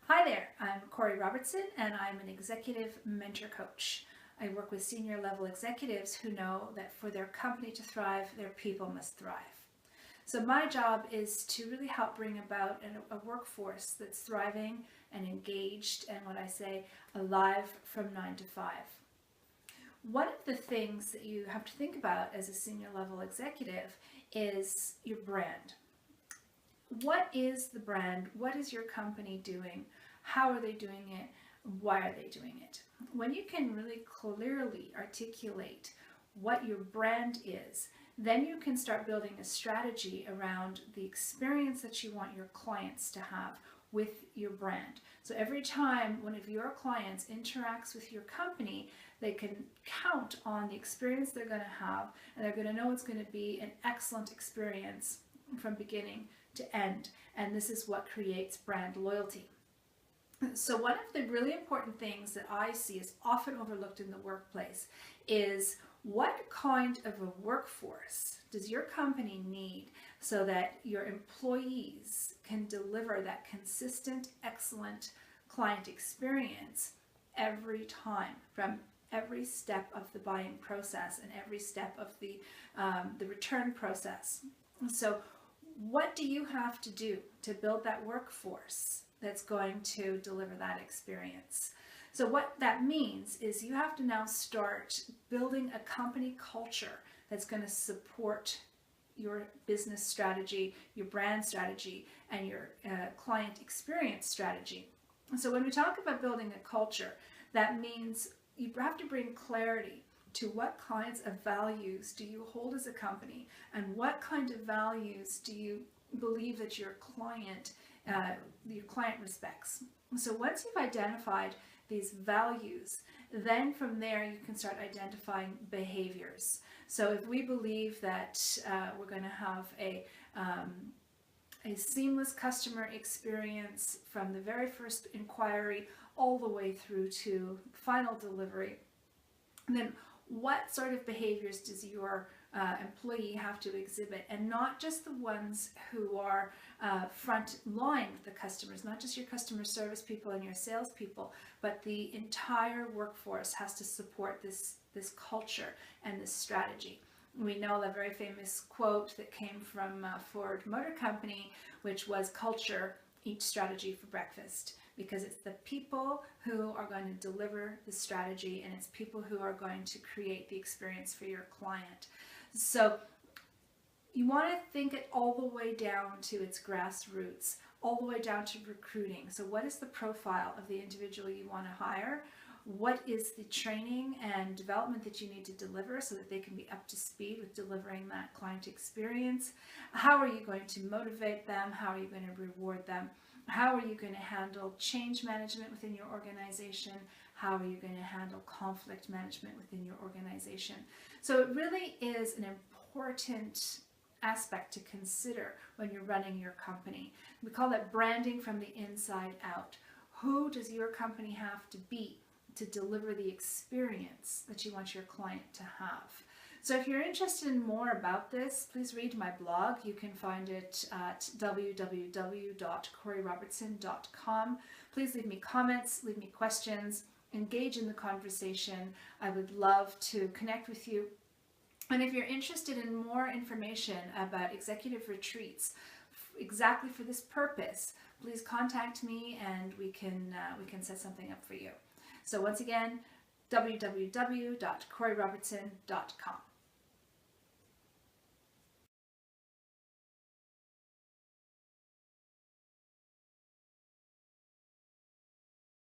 Hi there, I'm Corey Robertson and I'm an executive mentor coach. I work with senior level executives who know that for their company to thrive, their people must thrive. So my job is to really help bring about a workforce that's thriving and engaged and what I say, alive from 9 to 5. One of the things that you have to think about as a senior level executive is your brand. What is the brand? What is your company doing? How are they doing it? Why are they doing it? When you can really clearly articulate what your brand is, then you can start building a strategy around the experience that you want your clients to have with your brand. So every time one of your clients interacts with your company, they can count on the experience they're going to have, and they're going to know it's going to be an excellent experience from beginning to end. And this is what creates brand loyalty. So one of the really important things that I see is often overlooked in the workplace is what kind of a workforce does your company need so that your employees can deliver that consistent, excellent client experience every time, from every step of the buying process and every step of the return process. So what do you have to do to build that workforce that's going to deliver that experience? So what that means is you have to now start building a company culture that's going to support your business strategy, your brand strategy, and your client experience strategy. So when we talk about building a culture, that means you have to bring clarity to what kinds of values do you hold as a company, and what kind of values do you believe that your client respects. So once you've identified these values, then from there you can start identifying behaviors. So if we believe that we're going to have a seamless customer experience from the very first inquiry all the way through to final delivery, then what sort of behaviors does your employee have to exhibit, and not just the ones who are front line with the customers, not just your customer service people and your sales people, but the entire workforce has to support this culture and this strategy. We know a very famous quote that came from Ford Motor Company, which was, "Culture eats strategy for breakfast," because it's the people who are going to deliver the strategy, and it's people who are going to create the experience for your client. So you want to think it all the way down to its grassroots, all the way down to recruiting. So what is the profile of the individual you want to hire? What is the training and development that you need to deliver so that they can be up to speed with delivering that client experience? How are you going to motivate them? How are you going to reward them? How are you going to handle change management within your organization? How are you going to handle conflict management within your organization? So it really is an important aspect to consider when you're running your company. We call that branding from the inside out. Who does your company have to be to deliver the experience that you want your client to have? So if you're interested in more about this, please read my blog. You can find it at www.coreyrobertson.com. Please leave me comments, leave me questions, engage in the conversation. I would love to connect with you. And if you're interested in more information about executive retreats exactly for this purpose, please contact me and we can set something up for you. So once again, www.coreyrobertson.com.